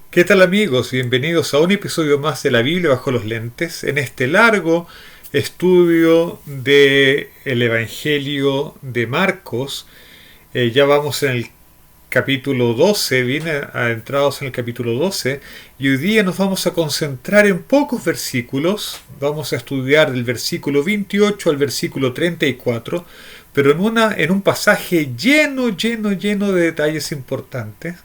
¿Qué tal amigos? Bienvenidos a un episodio más de la Biblia bajo los lentes, en este largo estudio del Evangelio de Marcos. Ya vamos en el capítulo 12, bien adentrados en el capítulo 12, y hoy día nos vamos a concentrar en pocos versículos. Vamos a estudiar del versículo 28 al versículo 34, pero en un pasaje lleno de detalles importantes.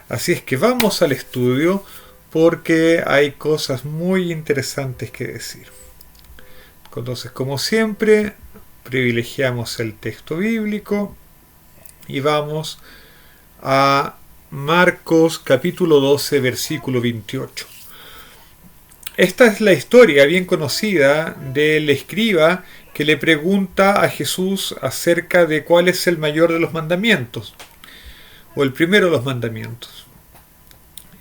Así es que vamos al estudio porque hay cosas muy interesantes que decir. Entonces, como siempre, privilegiamos el texto bíblico y vamos a Marcos capítulo 12, versículo 28. Esta es la historia bien conocida del escriba que le pregunta a Jesús acerca de cuál es el mayor de los mandamientos, o el primero de los mandamientos.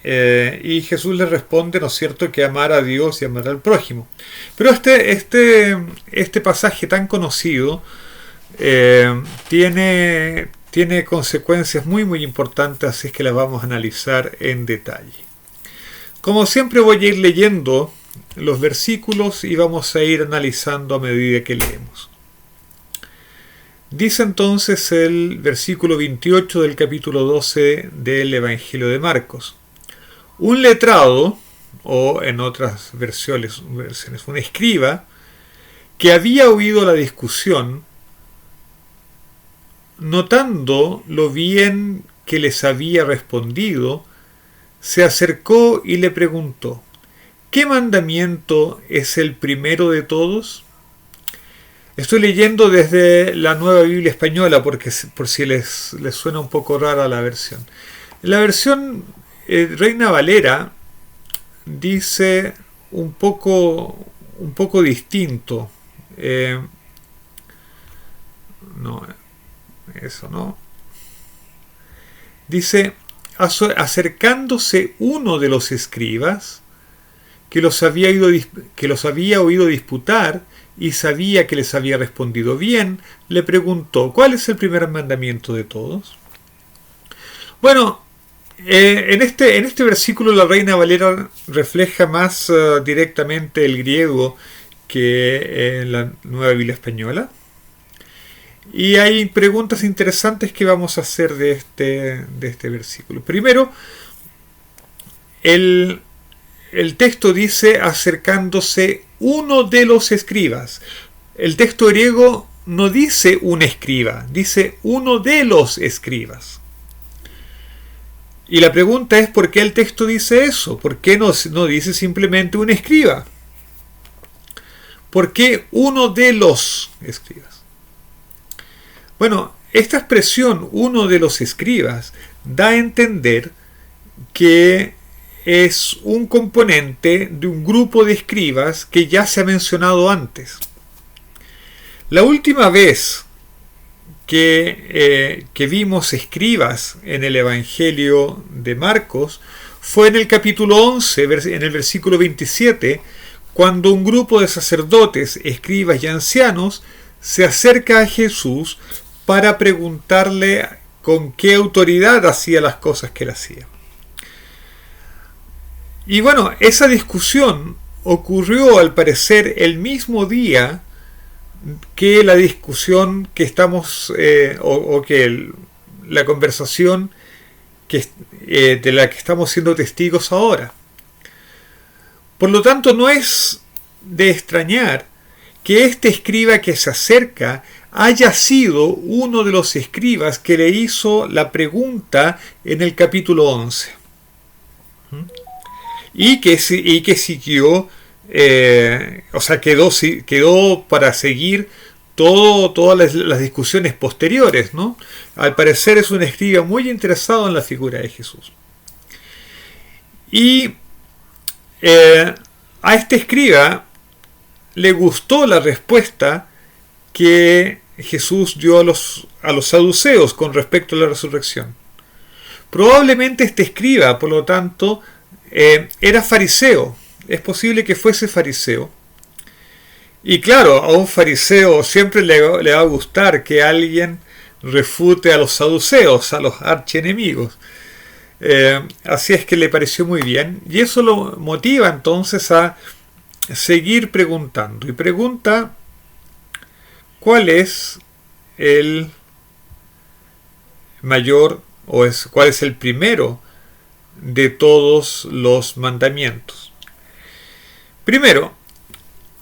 Y Jesús le responde, ¿no es cierto?, que amar a Dios y amar al prójimo. Pero este pasaje tan conocido tiene consecuencias muy importantes, así es que las vamos a analizar en detalle. Como siempre voy a ir leyendo los versículos y vamos a ir analizando a medida que leemos. Dice entonces el versículo 28 del capítulo 12 del Evangelio de Marcos. Un letrado, o en otras versiones, un escriba, que había oído la discusión, notando lo bien que les había respondido, se acercó y le preguntó: ¿qué mandamiento es el primero de todos? Estoy leyendo desde la Nueva Biblia Española por si les suena un poco rara la versión. La versión Reina Valera dice un poco distinto. No, eso no. Dice: acercándose uno de los escribas que los había oído disputar y sabía que les había respondido bien, le preguntó: ¿cuál es el primer mandamiento de todos? Bueno, en este versículo la Reina Valera refleja más directamente el griego que en la Nueva Biblia Española. Y hay preguntas interesantes que vamos a hacer de este versículo. Primero, el texto dice acercándose uno de los escribas. El texto griego no dice un escriba, dice uno de los escribas. Y la pregunta es: ¿por qué el texto dice eso? ¿Por qué no dice simplemente un escriba? ¿Por qué uno de los escribas? Bueno, esta expresión, uno de los escribas, da a entender que es un componente de un grupo de escribas que ya se ha mencionado antes. La última vez que vimos escribas en el Evangelio de Marcos fue en el capítulo 11, en el versículo 27, cuando un grupo de sacerdotes, escribas y ancianos se acerca a Jesús para preguntarle con qué autoridad hacía las cosas que él hacía. Y bueno, esa discusión ocurrió al parecer el mismo día que la discusión que estamos, la conversación de la que estamos siendo testigos ahora. Por lo tanto, no es de extrañar que este escriba que se acerca haya sido uno de los escribas que le hizo la pregunta en el capítulo 11. Y que siguió, quedó para seguir todas las discusiones posteriores, ¿no? Al parecer es un escriba muy interesado en la figura de Jesús. Y a este escriba le gustó la respuesta que Jesús dio a los saduceos con respecto a la resurrección. Probablemente este escriba, por lo tanto, era fariseo. Es posible que fuese fariseo. Y claro, a un fariseo siempre le va a gustar que alguien refute a los saduceos, a los archienemigos. Así es que le pareció muy bien y eso lo motiva entonces a seguir preguntando y pregunta cuál es el mayor cuál es el primero de todos los mandamientos. Primero,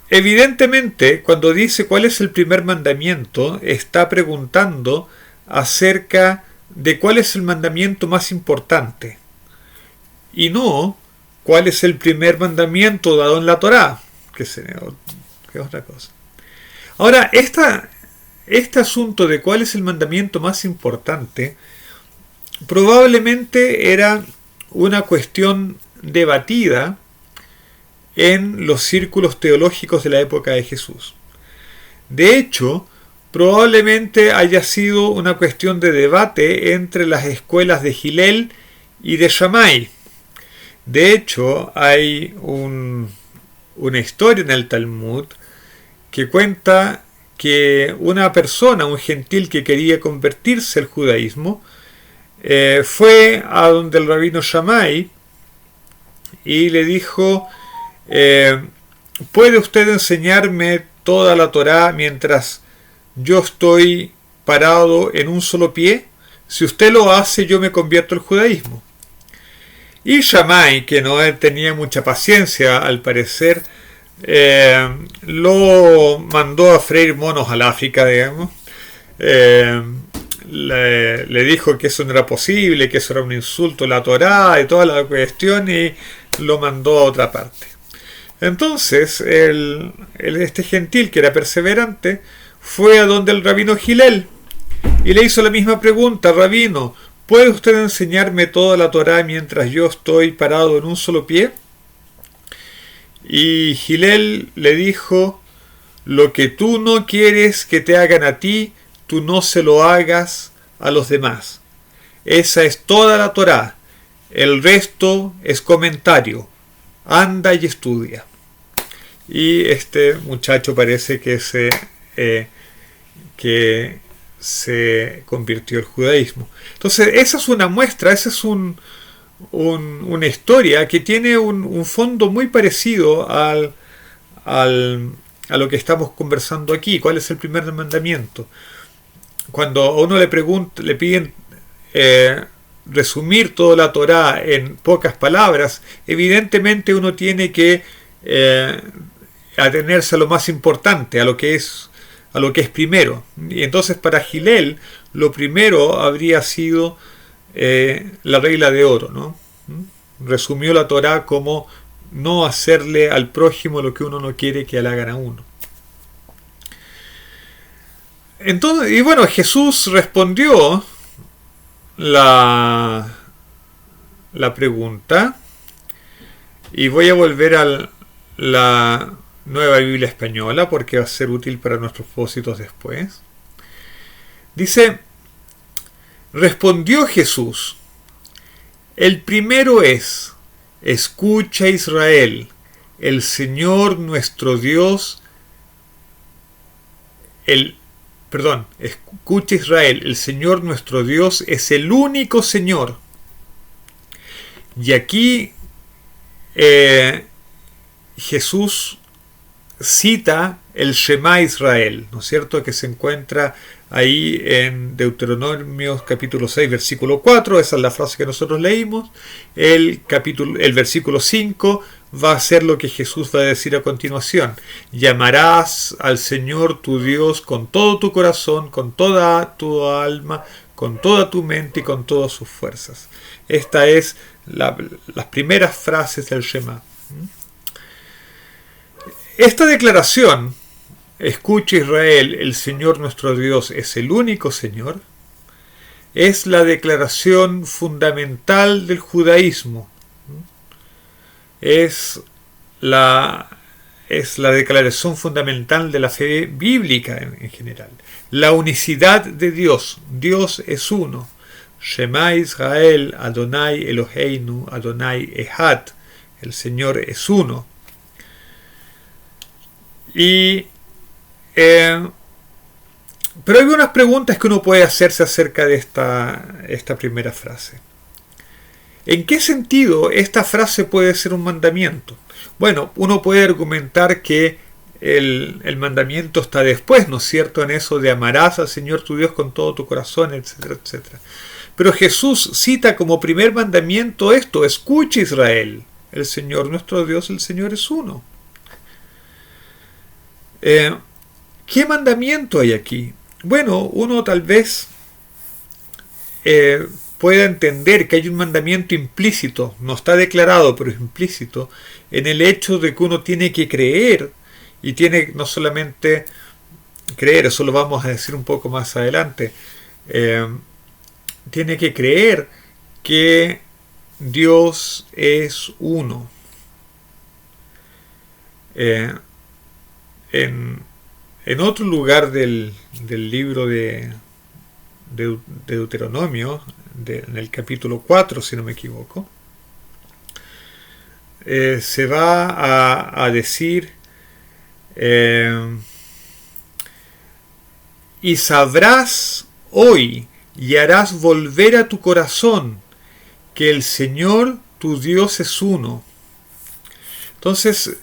evidentemente, cuando dice cuál es el primer mandamiento, está preguntando acerca de cuál es el mandamiento más importante y no cuál es el primer mandamiento dado en la Torá, que es otra cosa. Ahora, este asunto de cuál es el mandamiento más importante probablemente era una cuestión debatida en los círculos teológicos de la época de Jesús. De hecho, probablemente haya sido una cuestión de debate entre las escuelas de Hillel y de Shammai. De hecho, hay una historia en el Talmud que cuenta que una persona, un gentil que quería convertirse al judaísmo, fue a donde el rabino Shammai y le dijo: ¿puede usted enseñarme toda la Torá mientras yo estoy parado en un solo pie? Si usted lo hace, yo me convierto al judaísmo. Y Shammai, que no tenía mucha paciencia al parecer, lo mandó a freír monos al África, digamos. Le dijo que eso no era posible, que eso era un insulto a la Torá y toda la cuestión, y lo mandó a otra parte. Entonces, este gentil, que era perseverante, fue a donde el rabino Hillel y le hizo la misma pregunta: rabino, ¿puede usted enseñarme toda la Torá mientras yo estoy parado en un solo pie? Y Hillel le dijo: lo que tú no quieres que te hagan a ti, tú no se lo hagas a los demás. Esa es toda la Torá. El resto es comentario. Anda y estudia. Y este muchacho parece que se convirtió al judaísmo. Entonces, esa es una muestra, esa es una historia que tiene un fondo muy parecido a lo que estamos conversando aquí. ¿Cuál es el primer mandamiento? Cuando a uno le piden resumir toda la Torá en pocas palabras, evidentemente uno tiene que atenerse a lo más importante, a lo que es primero. Y entonces, para Hillel, lo primero habría sido la regla de oro, ¿no? Resumió la Torá como no hacerle al prójimo lo que uno no quiere que le hagan a uno. Entonces, y bueno, Jesús respondió la pregunta, y voy a volver a la Nueva Biblia Española porque va a ser útil para nuestros propósitos después. Dice: respondió Jesús: el primero es: escucha, Israel, el Señor nuestro Dios, escucha, Israel, el Señor nuestro Dios es el único Señor. Y aquí Jesús cita el Shema Israel, ¿no es cierto?, que se encuentra ahí en Deuteronomio capítulo 6, versículo 4, esa es la frase que nosotros leímos. El versículo 5 va a ser lo que Jesús va a decir a continuación: llamarás al Señor tu Dios con todo tu corazón, con toda tu alma, con toda tu mente y con todas sus fuerzas. Esta es las primeras frases del Shema. Esta declaración: escucha, Israel, el Señor nuestro Dios es el único Señor, es la declaración fundamental del judaísmo. Es la declaración fundamental de la fe bíblica en general. La unicidad de Dios. Dios es uno. Shema Israel, Adonai Eloheinu, Adonai Echad. El Señor es uno. Pero hay unas preguntas que uno puede hacerse acerca de esta primera frase. ¿En qué sentido esta frase puede ser un mandamiento? Bueno, uno puede argumentar que el mandamiento está después, ¿no es cierto?, en eso de amarás al Señor tu Dios con todo tu corazón, etcétera, etcétera. Pero Jesús cita como primer mandamiento esto: escucha, Israel, el Señor nuestro Dios, el Señor es uno. ¿Qué mandamiento hay aquí? Bueno, uno tal vez pueda entender que hay un mandamiento implícito, no está declarado, pero es implícito, en el hecho de que uno tiene que creer, y tiene no solamente creer, eso lo vamos a decir un poco más adelante, tiene que creer que Dios es uno. En otro lugar del libro de Deuteronomio, en el capítulo 4, si no me equivoco, se va a decir: y sabrás hoy y harás volver a tu corazón que el Señor tu Dios es uno. Entonces,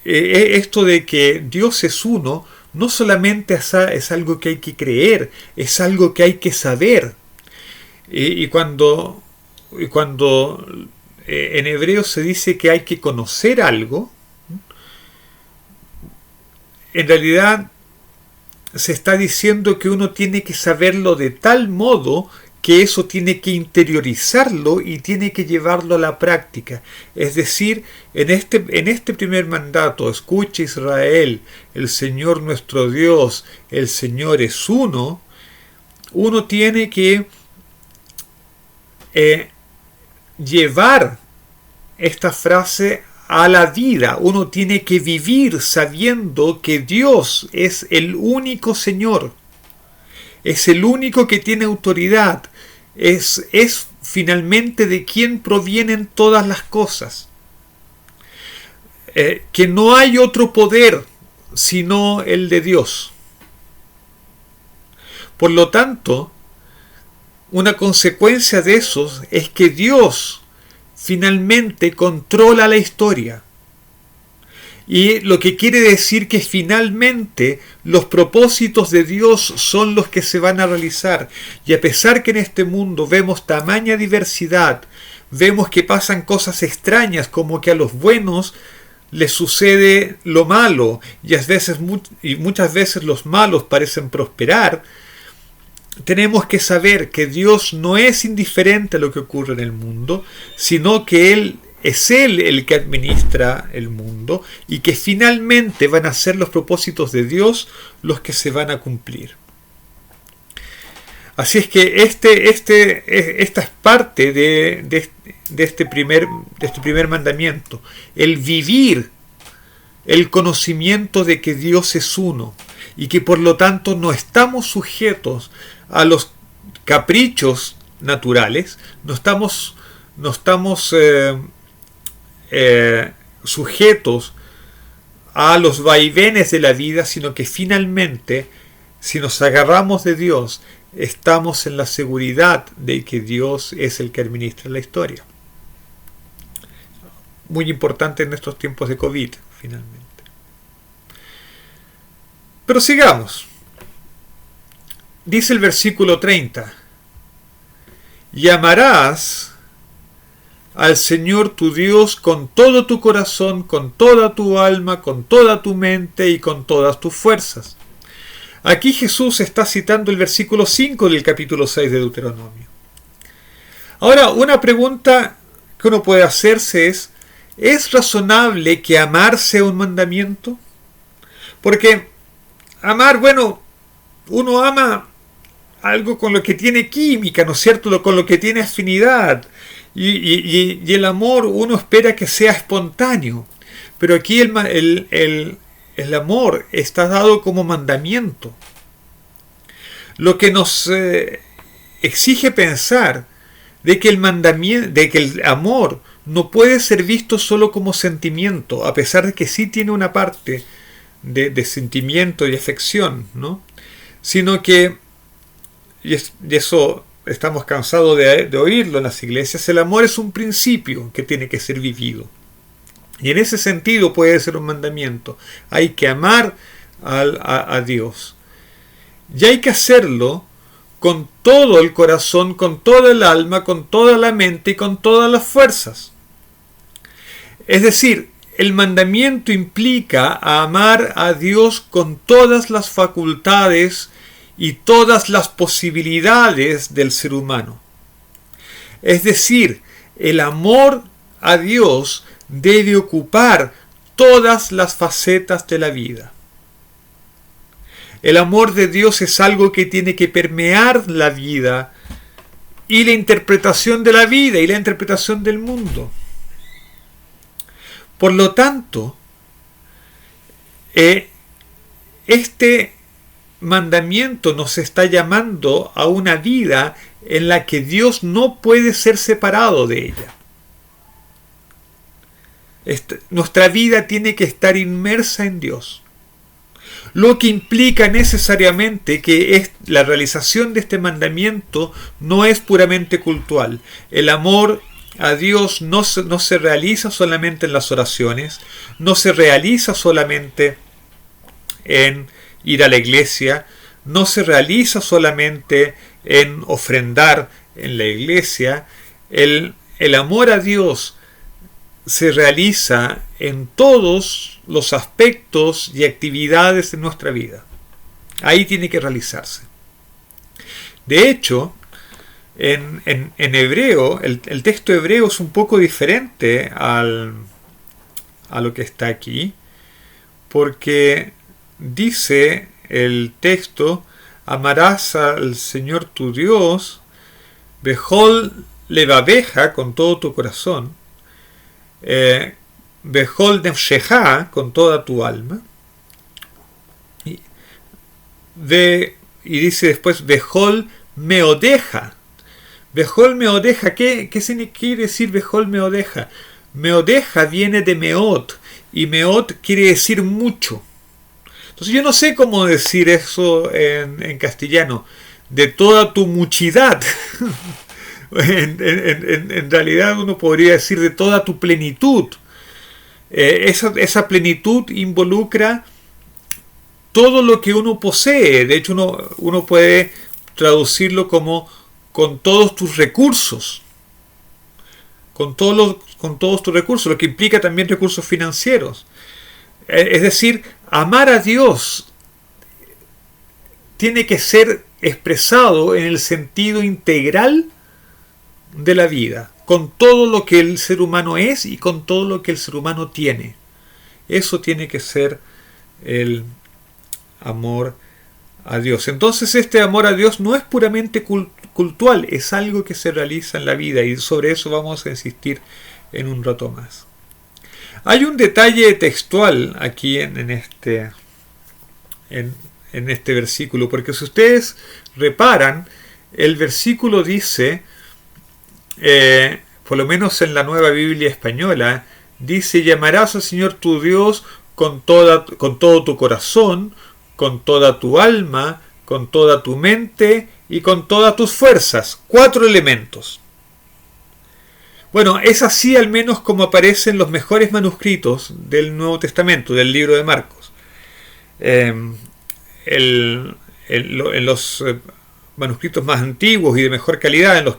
esto de que Dios es uno no solamente es algo que hay que creer, es algo que hay que saber. Y cuando en hebreo se dice que hay que conocer algo, en realidad se está diciendo que uno tiene que saberlo de tal modo que eso tiene que interiorizarlo y tiene que llevarlo a la práctica. Es decir, en este primer mandato, escucha, Israel, el Señor nuestro Dios, el Señor es uno, uno tiene que llevar esta frase a la vida. Uno tiene que vivir sabiendo que Dios es el único Señor, es el único que tiene autoridad, es finalmente de quien provienen todas las cosas, que no hay otro poder sino el de Dios. Por lo tanto, una consecuencia de eso es que Dios finalmente controla la historia. Y lo que quiere decir que finalmente los propósitos de Dios son los que se van a realizar. Y a pesar que en este mundo vemos tamaña diversidad, vemos que pasan cosas extrañas, como que a los buenos les sucede lo malo, y muchas veces los malos parecen prosperar, tenemos que saber que Dios no es indiferente a lo que ocurre en el mundo, sino que es Él el que administra el mundo, y que finalmente van a ser los propósitos de Dios los que se van a cumplir. Así es que esta es parte de este primer mandamiento, el vivir el conocimiento de que Dios es uno, y que por lo tanto no estamos sujetos a los caprichos naturales, no estamos sujetos a los vaivenes de la vida, sino que finalmente, si nos agarramos de Dios, estamos en la seguridad de que Dios es el que administra la historia. Muy importante en estos tiempos de COVID, finalmente. Pero sigamos. Dice el versículo 30: y amarás al Señor tu Dios con todo tu corazón, con toda tu alma, con toda tu mente y con todas tus fuerzas. Aquí Jesús está citando el versículo 5 del capítulo 6 de Deuteronomio. Ahora, una pregunta que uno puede hacerse ¿es razonable que amar sea un mandamiento? Porque amar, bueno, uno ama algo con lo que tiene química, ¿no es cierto?, con lo que tiene afinidad. Y el amor uno espera que sea espontáneo. Pero aquí el amor está dado como mandamiento. Lo que nos exige pensar de que el amor no puede ser visto solo como sentimiento, a pesar de que sí tiene una parte de sentimiento y afección, ¿no? Sino que, y eso estamos cansados de oírlo en las iglesias, el amor es un principio que tiene que ser vivido. Y en ese sentido puede ser un mandamiento. Hay que amar a Dios. Y hay que hacerlo con todo el corazón, con toda el alma, con toda la mente y con todas las fuerzas. Es decir, el mandamiento implica amar a Dios con todas las facultades y todas las posibilidades del ser humano. Es decir, el amor a Dios debe ocupar todas las facetas de la vida. El amor de Dios es algo que tiene que permear la vida y la interpretación de la vida y la interpretación del mundo. Por lo tanto, este mandamiento nos está llamando a una vida en la que Dios no puede ser separado de ella. Nuestra vida tiene que estar inmersa en Dios. Lo que implica necesariamente que la realización de este mandamiento no es puramente cultural. El amor a Dios no se realiza solamente en las oraciones, no se realiza solamente en ir a la iglesia, no se realiza solamente en ofrendar en la iglesia. El amor a Dios se realiza en todos los aspectos y actividades de nuestra vida. Ahí tiene que realizarse. De hecho, en hebreo, el texto hebreo es un poco diferente a lo que está aquí, porque dice el texto: amarás al Señor tu Dios, bejol levabeja, con todo tu corazón, bejol nefsheja, con toda tu alma, y dice después bejol meodeja. Bejol meodeja, ¿qué quiere decir bejol meodeja? Meodeja viene de meot, y meot quiere decir mucho. Entonces yo no sé cómo decir eso en castellano. De toda tu muchidad. En realidad uno podría decir de toda tu plenitud. Esa plenitud involucra todo lo que uno posee. De hecho uno puede traducirlo como con todos tus recursos. Con todos tus recursos, lo que implica también recursos financieros. Es decir, amar a Dios tiene que ser expresado en el sentido integral de la vida, con todo lo que el ser humano es y con todo lo que el ser humano tiene. Eso tiene que ser el amor a Dios. Entonces este amor a Dios no es puramente cultural, es algo que se realiza en la vida, y sobre eso vamos a insistir en un rato más. Hay un detalle textual aquí en este versículo, porque si ustedes reparan, el versículo dice, por lo menos en la Nueva Biblia Española, dice: llamarás al Señor tu Dios con todo tu corazón, con toda tu alma, con toda tu mente y con todas tus fuerzas. 4 elementos. Bueno, es así al menos como aparece en los mejores manuscritos del Nuevo Testamento, del libro de Marcos. En los manuscritos más antiguos y de mejor calidad, en los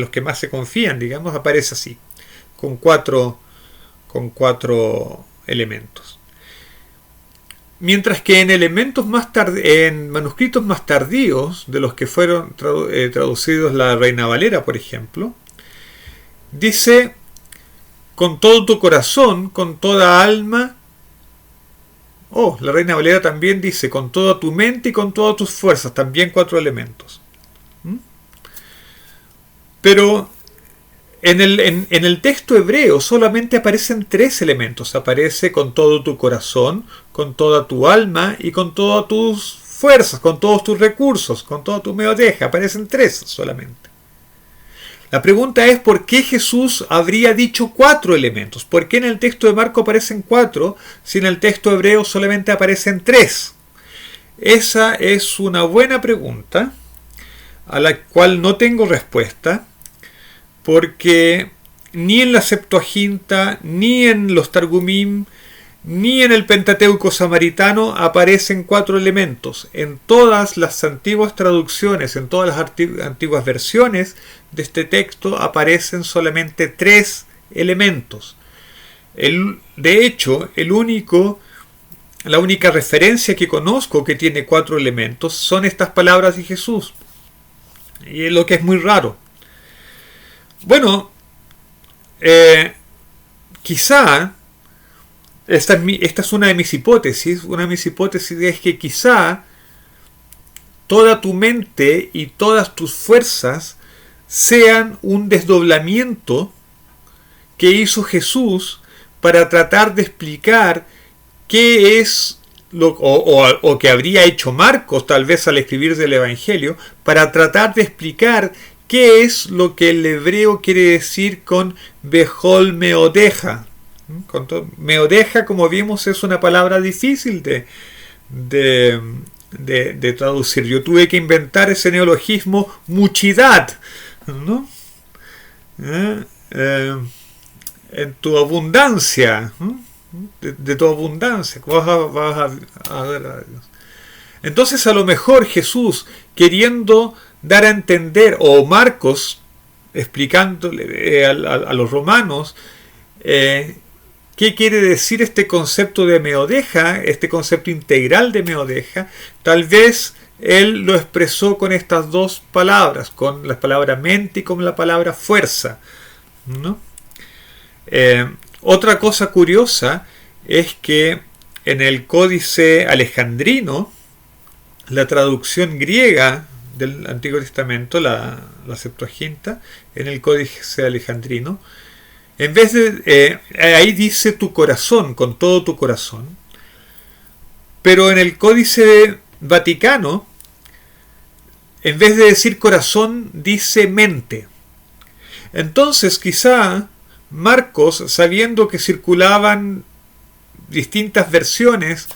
que más se confían, digamos, aparece así, con cuatro elementos. Mientras que en manuscritos más tardíos, de los que fueron traducidos la Reina Valera, por ejemplo, dice: con todo tu corazón, con toda alma. La Reina Valera también dice: con toda tu mente y con todas tus fuerzas. También 4 elementos. Pero en el texto hebreo solamente aparecen 3 elementos. Aparece con todo tu corazón, con toda tu alma y con todas tus fuerzas, con todos tus recursos, con toda tu meodeja. Aparecen 3 solamente. La pregunta es: ¿por qué Jesús habría dicho 4 elementos? ¿Por qué en el texto de Marco aparecen 4 si en el texto hebreo solamente aparecen 3? Esa es una buena pregunta. a la cual no tengo respuesta, porque ni en la Septuaginta, ni en los Targumim, ni en el Pentateuco samaritano aparecen 4 elementos. En todas las antiguas traducciones, en todas las antiguas versiones de este texto aparecen solamente 3 elementos. De hecho, la única referencia que conozco que tiene 4 elementos son estas palabras de Jesús. Y es lo que es muy raro. Bueno, quizá, esta es una de mis hipótesis. Una de mis hipótesis es que quizá toda tu mente y todas tus fuerzas sean un desdoblamiento que hizo Jesús para tratar de explicar qué es o que habría hecho Marcos tal vez al escribir del Evangelio, para tratar de explicar qué es lo que el hebreo quiere decir con Behol Meodeja. Meodeja, como vimos, es una palabra difícil de traducir. Yo tuve que inventar ese neologismo muchidad, ¿no? En tu abundancia, de tu abundancia, vas a ver a Dios. Entonces, a lo mejor Jesús, queriendo dar a entender, o Marcos explicándole a los romanos qué quiere decir este concepto de meodeja, este concepto integral de meodeja, tal vez él lo expresó con estas 2 palabras, con la palabra mente y con la palabra fuerza, ¿no? Otra cosa curiosa es que en el Códice Alejandrino, la traducción griega del Antiguo Testamento, la Septuaginta, en el Códice Alejandrino, en vez de ahí dice tu corazón, con todo tu corazón, pero en el Códice Vaticano, en vez de decir corazón, dice mente. Entonces, quizá Marcos, sabiendo que circulaban distintas versiones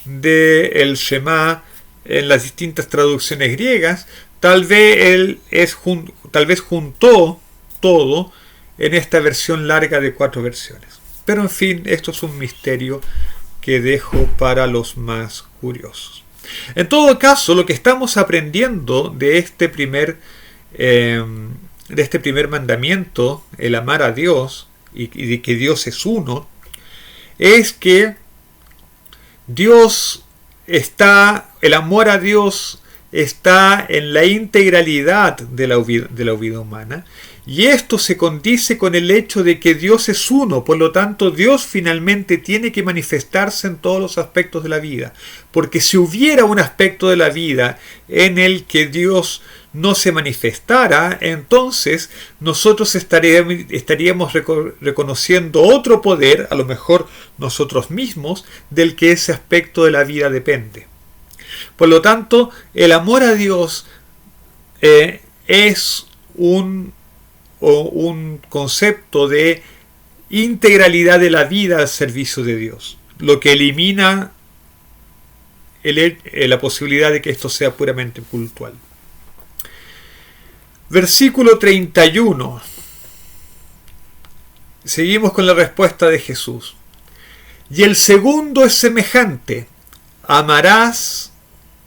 del Shema en las distintas traducciones griegas, tal vez juntó todo en esta versión larga de 4 versiones. Pero en fin, esto es un misterio que dejo para los más curiosos. En todo caso, lo que estamos aprendiendo de este primer mandamiento, el amar a Dios y de que Dios es uno, es que el amor a Dios está en la integralidad de la vida humana, y esto se condice con el hecho de que Dios es uno. Por lo tanto, Dios finalmente tiene que manifestarse en todos los aspectos de la vida, porque si hubiera un aspecto de la vida en el que Dios no se manifestara, entonces nosotros estaríamos reconociendo otro poder, a lo mejor nosotros mismos, del que ese aspecto de la vida depende. Por lo tanto, el amor a Dios es un concepto de integralidad de la vida al servicio de Dios, lo que elimina la posibilidad de que esto sea puramente cultual. Versículo 31. Seguimos con la respuesta de Jesús. Y el segundo es semejante: amarás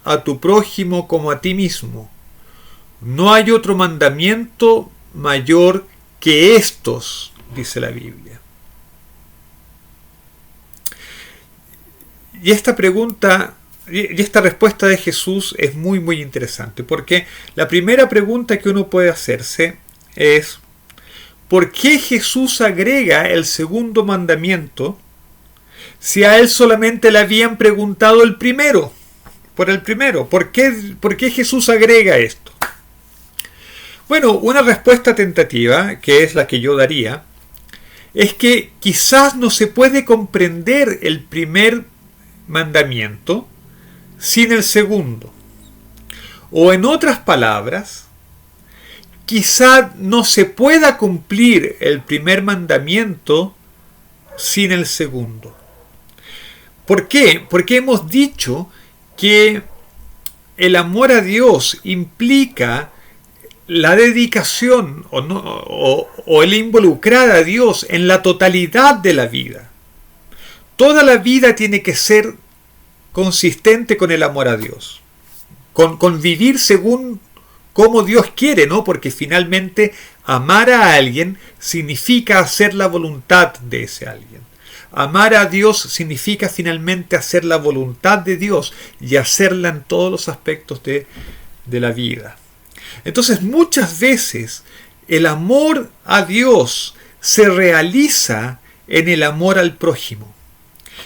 a tu prójimo como a ti mismo. No hay otro mandamiento mayor que estos, dice la Biblia. Y esta pregunta y esta respuesta de Jesús es muy muy interesante, porque la primera pregunta que uno puede hacerse es: ¿por qué Jesús agrega el segundo mandamiento si a él solamente le habían preguntado el primero? Por el primero, ¿por qué Jesús agrega esto? Bueno, una respuesta tentativa, que es la que yo daría, es que quizás no se puede comprender el primer mandamiento sin el segundo. O en otras palabras, quizá no se pueda cumplir el primer mandamiento sin el segundo. ¿Por qué? Porque hemos dicho que el amor a Dios implica la dedicación o el involucrar a Dios en la totalidad de la vida. Toda la vida tiene que ser consistente con el amor a Dios, con vivir según como Dios quiere, ¿no? Porque finalmente amar a alguien significa hacer la voluntad de ese alguien. Amar a Dios significa finalmente hacer la voluntad de Dios y hacerla en todos los aspectos de la vida. Entonces, muchas veces el amor a Dios se realiza en el amor al prójimo.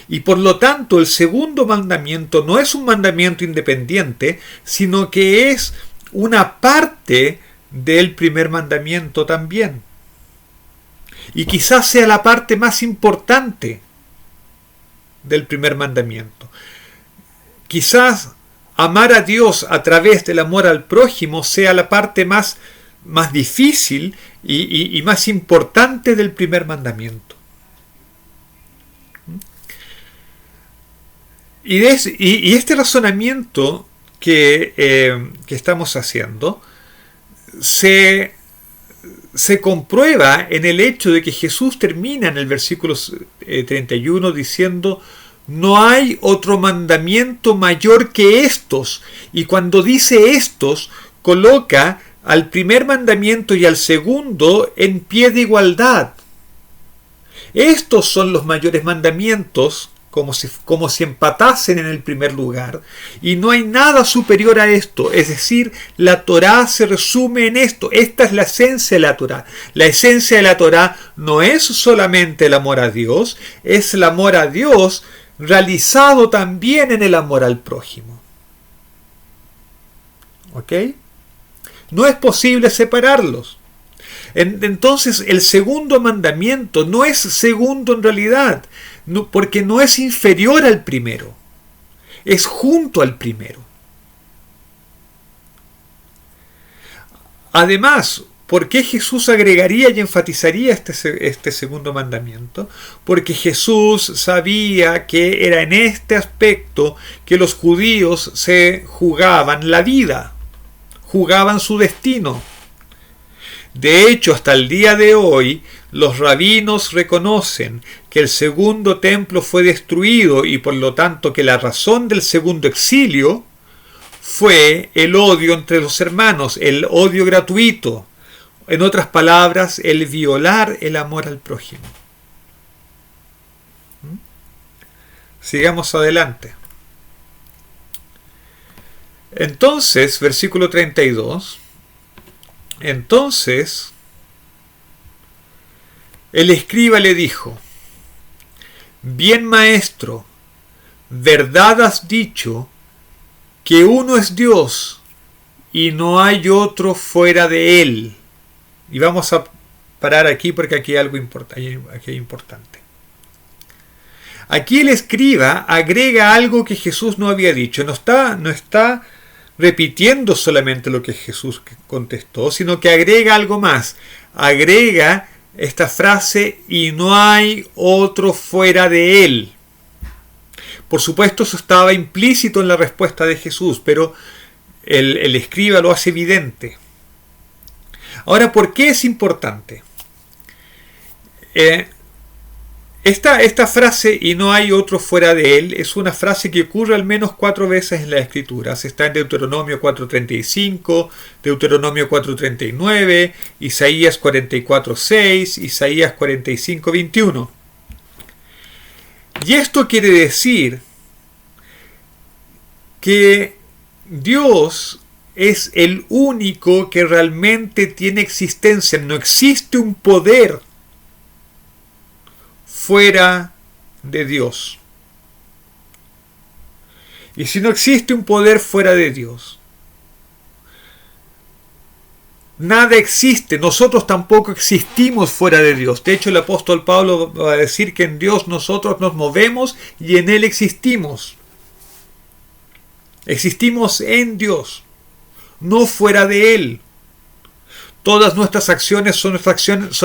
Y por lo tanto, el segundo mandamiento no es un mandamiento independiente, sino que es una parte del primer mandamiento también. Y quizás sea la parte más importante del primer mandamiento. Quizás amar a Dios a través del amor al prójimo sea la parte más difícil y más importante del primer mandamiento. Y este razonamiento que estamos haciendo se comprueba en el hecho de que Jesús termina en el versículo 31 diciendo: no hay otro mandamiento mayor que estos. Y cuando dice estos, coloca al primer mandamiento y al segundo en pie de igualdad. Estos son los mayores mandamientos, como si empatasen en el primer lugar, y no hay nada superior a esto. Es decir, la Torá se resume en esto. Esta es la esencia de la Torá. La esencia de la Torá no es solamente el amor a Dios, es el amor a Dios realizado también en el amor al prójimo. ¿Ok? No es posible separarlos. Entonces, el segundo mandamiento no es segundo en realidad, porque no es inferior al primero, es junto al primero. Además, ¿por qué Jesús agregaría y enfatizaría este segundo mandamiento? Porque Jesús sabía que era en este aspecto que los judíos se jugaban la vida, jugaban su destino. De hecho, hasta el día de hoy, los rabinos reconocen que el segundo templo fue destruido y por lo tanto que la razón del segundo exilio fue el odio entre los hermanos, el odio gratuito. En otras palabras, el violar el amor al prójimo. Sigamos adelante. Entonces, versículo 32. Entonces, el escriba le dijo: bien, maestro, verdad has dicho que uno es Dios y no hay otro fuera de él. Y vamos a parar aquí porque aquí hay algo importante. Aquí el escriba agrega algo que Jesús no había dicho. No está repitiendo solamente lo que Jesús contestó, sino que agrega algo más. Agrega esta frase: y no hay otro fuera de él. Por supuesto, eso estaba implícito en la respuesta de Jesús, pero el escriba lo hace evidente. Ahora, ¿por qué es importante? Esta frase, y no hay otro fuera de él, es una frase que ocurre al menos 4 veces en las Escrituras. Está en Deuteronomio 4.35, Deuteronomio 4.39, Isaías 44.6, Isaías 45.21. Y esto quiere decir que Dios es el único que realmente tiene existencia. No existe un poder fuera de Dios. Y si no existe un poder fuera de Dios, nada existe. Nosotros tampoco existimos fuera de Dios. De hecho, el apóstol Pablo va a decir que en Dios nosotros nos movemos y en Él existimos. Existimos en Dios, no fuera de Él. Todas nuestras acciones son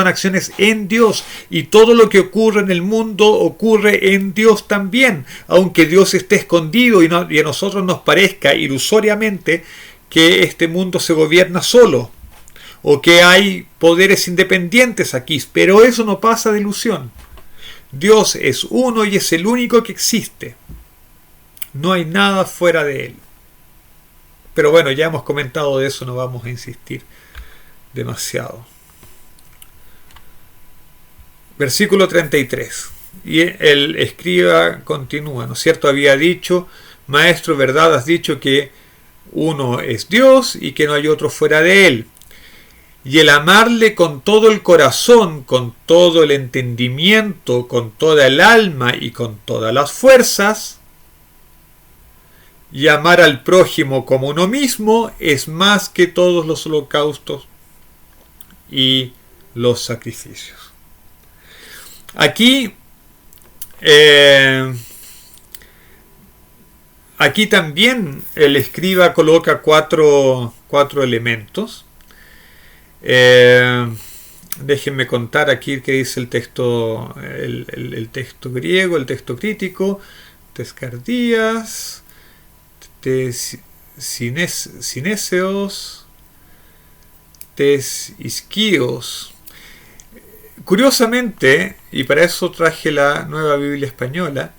acciones en Dios, y todo lo que ocurre en el mundo ocurre en Dios también, aunque Dios esté escondido y a nosotros nos parezca ilusoriamente que este mundo se gobierna solo. o que hay poderes independientes aquí, pero eso no pasa de ilusión. Dios es uno y es el único que existe. No hay nada fuera de él. Pero bueno, ya hemos comentado de eso, no vamos a insistir demasiado. Versículo 33. Y el escriba continúa, ¿no es cierto? Había dicho: Maestro, verdad has dicho que uno es Dios y que no hay otro fuera de él. Y el amarle con todo el corazón, con todo el entendimiento, con toda el alma y con todas las fuerzas, y amar al prójimo como uno mismo, es más que todos los holocaustos y los sacrificios. Aquí también el escriba coloca cuatro elementos. Déjenme contar aquí qué dice el texto, el texto griego, el texto crítico. Tescardías, sinéseos, isquíos. Curiosamente, y para eso traje la Nueva Biblia Española,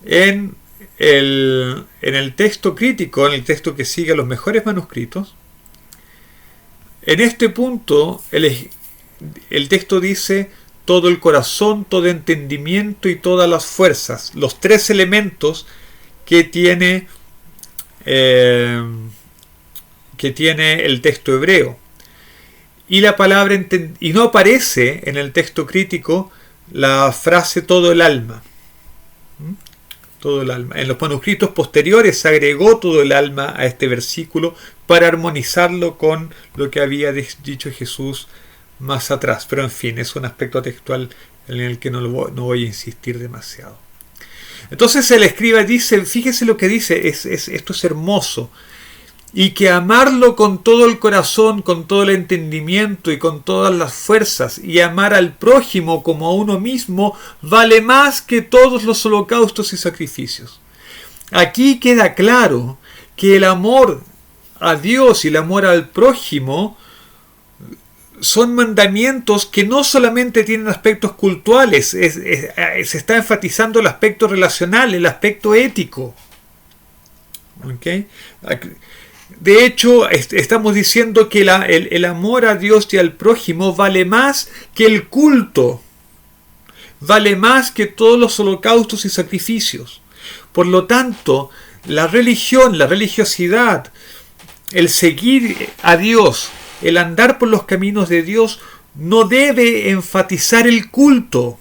en el texto crítico, en el texto que sigue a los mejores manuscritos, en este punto el texto dice todo el corazón, todo entendimiento y todas las fuerzas, los tres elementos que tiene el texto hebreo. Y la palabra y no aparece en el texto crítico la frase todo el alma. Todo el alma. En los manuscritos posteriores se agregó todo el alma a este versículo para armonizarlo con lo que había dicho Jesús más atrás. Pero en fin, es un aspecto textual en el que no voy a insistir demasiado. Entonces el escriba dice, fíjese lo que dice, esto es hermoso. Y que amarlo con todo el corazón, con todo el entendimiento y con todas las fuerzas, y amar al prójimo como a uno mismo, vale más que todos los holocaustos y sacrificios. Aquí queda claro que el amor a Dios y el amor al prójimo son mandamientos que no solamente tienen aspectos cultuales, se está enfatizando el aspecto relacional, el aspecto ético. ¿Okay? De hecho, estamos diciendo que el amor a Dios y al prójimo vale más que el culto, vale más que todos los holocaustos y sacrificios. Por lo tanto, la religión, la religiosidad, el seguir a Dios, el andar por los caminos de Dios, no debe enfatizar el culto,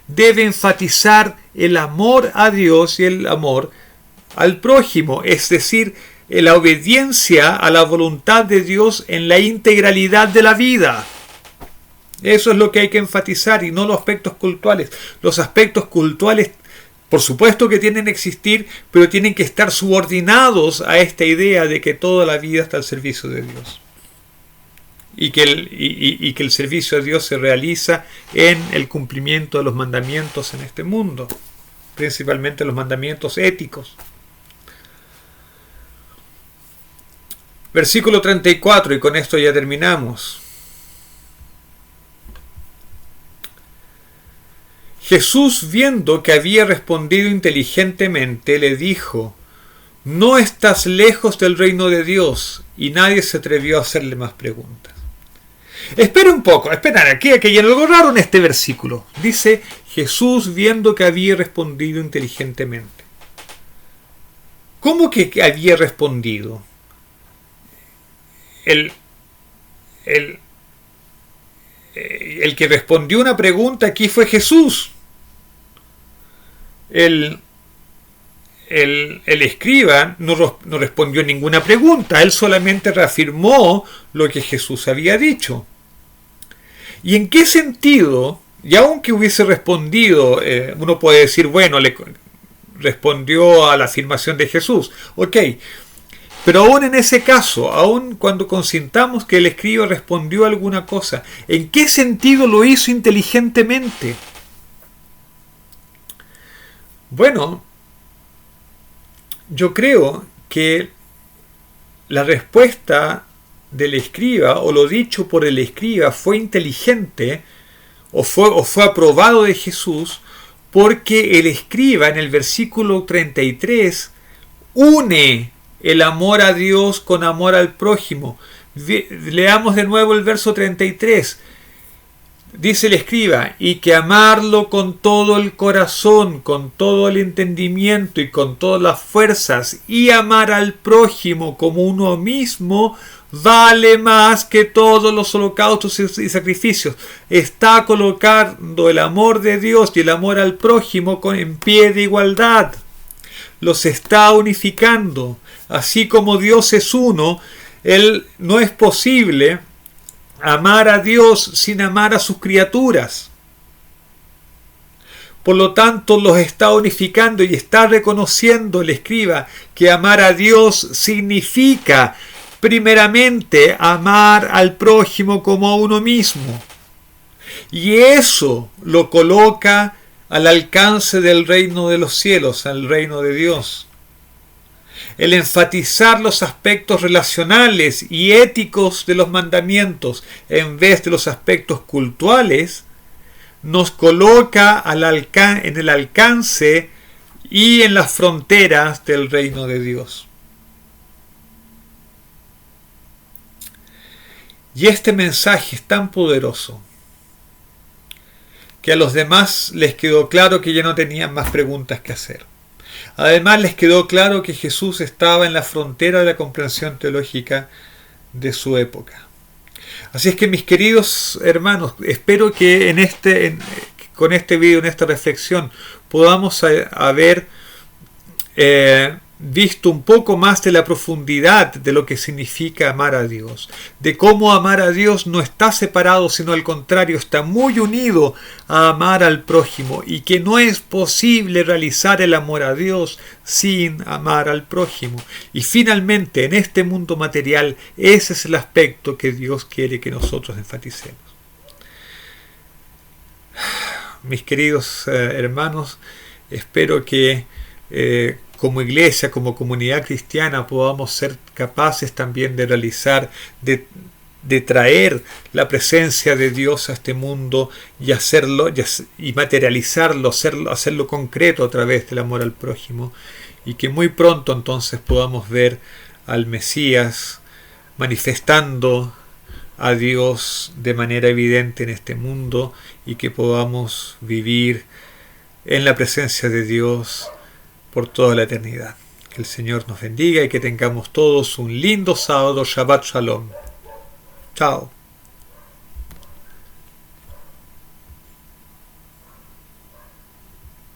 debe enfatizar el amor a Dios y el amor al prójimo, es decir, la obediencia a la voluntad de Dios en la integralidad de la vida. Eso es lo que hay que enfatizar y no los aspectos cultuales. Los aspectos cultuales, por supuesto que tienen que existir, pero tienen que estar subordinados a esta idea de que toda la vida está al servicio de Dios. Y que el servicio a Dios se realiza en el cumplimiento de los mandamientos en este mundo, principalmente los mandamientos éticos. Versículo 34, y con esto ya terminamos. Jesús, viendo que había respondido inteligentemente, le dijo: no estás lejos del reino de Dios. Y nadie se atrevió a hacerle más preguntas. Espera un poco, espera, aquí hay algo raro en este versículo. Dice, Jesús, viendo que había respondido inteligentemente. ¿Cómo que había respondido? El que respondió una pregunta aquí fue Jesús. El escriba no respondió ninguna pregunta, él solamente reafirmó lo que Jesús había dicho. ¿Y en qué sentido? Y aunque hubiese respondido, uno puede decir, bueno, le respondió a la afirmación de Jesús. Ok. Pero aún en ese caso, aún cuando consintamos que el escriba respondió alguna cosa, ¿en qué sentido lo hizo inteligentemente? Bueno, yo creo que la respuesta del escriba o lo dicho por el escriba fue inteligente o fue aprobado de Jesús, porque el escriba en el versículo 33 une el amor a Dios con amor al prójimo. Leamos de nuevo el verso 33. Dice el escriba, y que amarlo con todo el corazón, con todo el entendimiento y con todas las fuerzas, y amar al prójimo como uno mismo, vale más que todos los holocaustos y sacrificios. Está colocando el amor de Dios y el amor al prójimo en pie de igualdad. Los está unificando. Así como Dios es uno, no es posible amar a Dios sin amar a sus criaturas. Por lo tanto, los está unificando y está reconociendo el escriba que amar a Dios significa primeramente amar al prójimo como a uno mismo. Y eso lo coloca al alcance del reino de los cielos, al reino de Dios. El enfatizar los aspectos relacionales y éticos de los mandamientos en vez de los aspectos cultuales nos coloca en el alcance y en las fronteras del reino de Dios. Y este mensaje es tan poderoso que a los demás les quedó claro que ya no tenían más preguntas que hacer. Además les quedó claro que Jesús estaba en la frontera de la comprensión teológica de su época. Así es que, mis queridos hermanos, espero que con este video, en esta reflexión, podamos haber visto un poco más de la profundidad de lo que significa amar a Dios, de cómo amar a Dios no está separado, sino al contrario, está muy unido a amar al prójimo, y que no es posible realizar el amor a Dios sin amar al prójimo. Y finalmente, en este mundo material, ese es el aspecto que Dios quiere que nosotros enfaticemos. Mis queridos hermanos, espero que como iglesia, como comunidad cristiana, podamos ser capaces también de realizar, de traer la presencia de Dios a este mundo y hacerlo y materializarlo, hacerlo concreto a través del amor al prójimo, y que muy pronto entonces podamos ver al Mesías manifestando a Dios de manera evidente en este mundo, y que podamos vivir en la presencia de Dios por toda la eternidad. Que el Señor nos bendiga y que tengamos todos un lindo sábado. Shabbat Shalom. Chao.